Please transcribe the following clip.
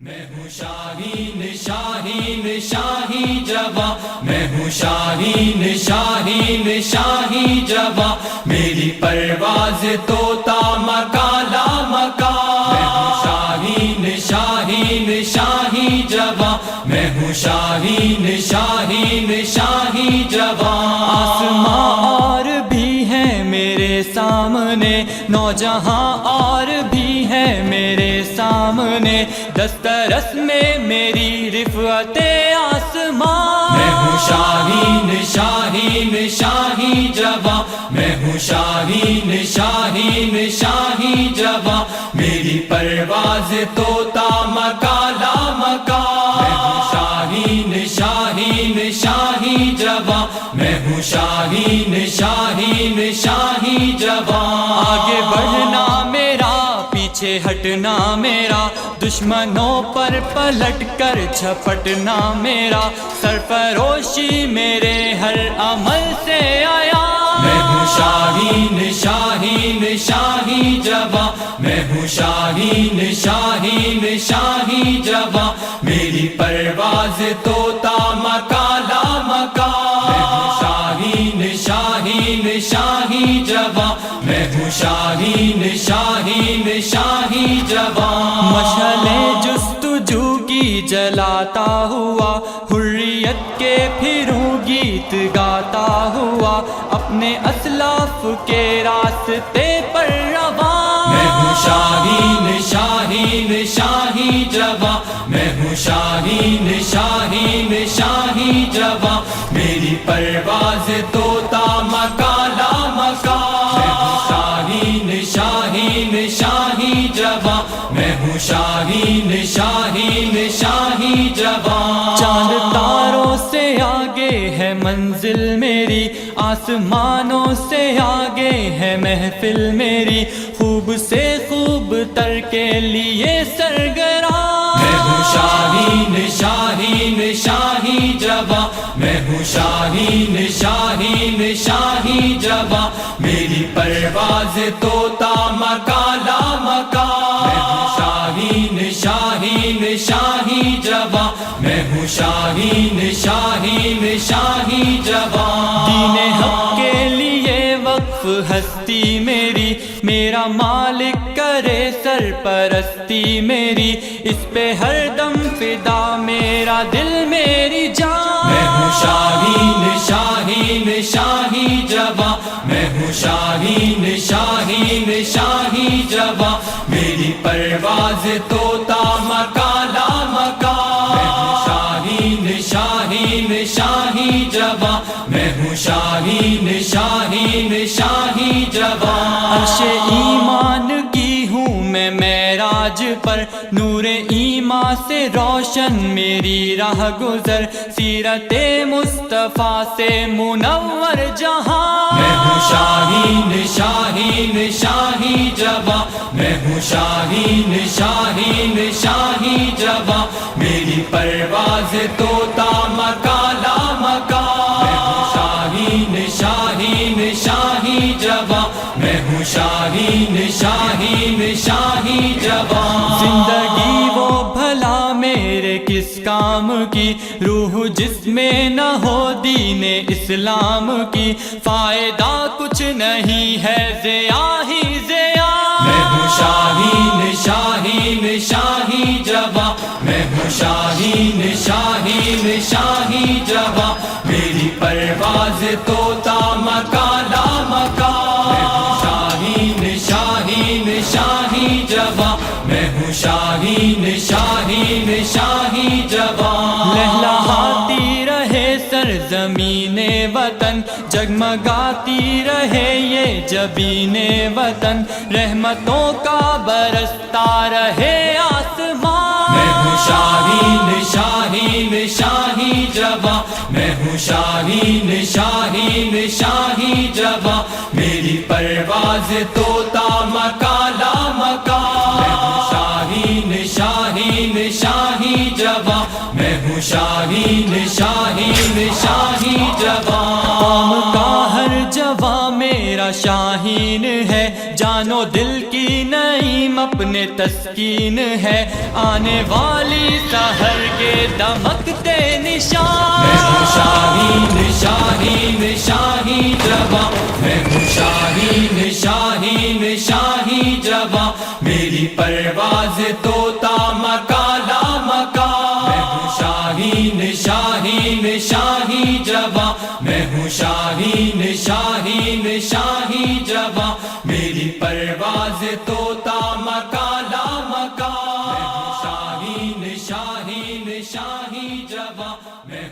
میں ہوں شاہین شاہین شاہی جواں، میں ہوں شاہین شاہین شاہی جواں، میری پرواز طوطا مکالا مکا۔ میں ہوں شاہین شاہین شاہی جواں، میں ہوں شاہین شاہین شاہی جواں۔ آسماں اور بھی ہے میرے سامنے، نوجہاں اور بھی ہے میرے سامنے، دسترس میں میری رفعت آسمان۔ میں ہوں شاہین شاہین شاہی جواں، میں ہوں شاہین شاہین شاہی جواں، میری پرواز طوطا مکالا مکا۔ میں ہوں شاہین شاہین شاہی جواں، میں ہوں شاہین شاہین شاہی جواں۔ آگے بڑھنا میرا، پیچھے ہٹنا میرا، دشمنوں پر پلٹ کر جھپٹنا میرا، سرفروشی میرے ہر عمل سے آیا۔ میں ہوں شاہین شاہین شاہی جواں، میں ہوں شاہین شاہین شاہی جواں، میری پرواز طوطا مکالا مکا۔ میں ہوں شاہین شاہین شاہی جواں، میں ہوں شاہین شاہین شاہی جواں۔ مشعلیں جستجو کی جلاتا ہوا، حریت کے پھروں گیت گاتا ہوا، اپنے اسلاف کے راستے پر رواں۔ میں ہوں شاہین شاہین شاہی جواں، میں ہوں شاہین شاہین شاہی جواں، میری پرواز طوطا مکالا مکا۔ میں ہوں شاہین شاہین شاہی جواں، میں ہوں شاہین شاہین شاہی جواں۔ چاند تاروں سے آگے ہے منزل میری، آسمانوں سے آگے ہے محفل میری، خوب سے خوب تر کے لیے سرگرام۔ میں ہوں شاہین شاہین شاہی جواں، میں ہوں شاہین شاہین شاہی جواں، میری پرواز طوطا مکالا مکا۔ میں ہوں شاہین شاہین شاہی جواں، میں ہوں شاہین شاہین شاہی جواں۔ دین حق کے لیے وقف ہستی میری، میرا مالک کرے سرپرستی میری، اس پہ ہر دم فدا میرا دل میری جان۔ میں ہوں شاہین شاہین شاہی جواں، میں ہوں شاہین شاہین شاہی جواں، میری پرواز طوطا مکالا مکا۔ میں ہوں شاہین شاہین شاہی جواں، میں ہوں شاہین شاہین شاہی جواں۔ عرش ایمان کی ہوں میں معراج پر، نور ایمان سے روشن میری راہ گزر، سیرت مصطفیٰ سے منور جہاں۔ میں ہوں شاہین شاہین شاہی جواں، میں ہوں شاہین شاہین شاہی جواں، میری پرواز طوطا مکالا مکا۔ میں ہوں شاہین شاہین شاہی جواں، میں ہوں شاہین شاہین شاہی جواں۔ زندگی وہ بھلا میرے کس کام کی، روح جس میں نہ ہو دین اسلام کی، فائدہ کچھ نہیں ہے ضیاء ہی ضیاء۔ میں ہوں شاہین شاہین شاہی جواں، میں ہوں شاہین شاہین شاہی جواں، میری پرواز طوطا مکالا مکا۔ میں ہوں شاہین شاہین شاہی جواں، میں ہوں شاہین شاہین شاہی جواں۔ لہلہاتی رہے سرزمین وطن، جگمگاتی رہے یہ جبین وطن، رحمتوں کا برستا رہے آسمان۔ میں ہوں شاہین شاہین شاہی جواں، میں ہوں شاہین شاہین شاہی جواں، میری پرواز طوطا مکالا مکا۔ میں ہوں شاہین شاہین شاہی جواں، میں ہوں شاہین شاہین شاہی جواں۔ قوم کا ہر جواں میرا شاہین ہے، جان و دل کی نعیم اپنے تسکین ہے، آنے والی سحر کے دمکتے نشان۔ میں ہوں شاہین شاہین شاہی جواں، میں ہوں شاہین شاہین شاہی جواں، میری پرواز طوطا مکالا مکا۔ میں ہوں شاہین شاہین شاہی جواں، میں ہوں شاہین شاہین شاہی جواں، میری پرواز طوطا مکالا مکا۔ میں ہوں شاہین شاہین شاہی جواں، میں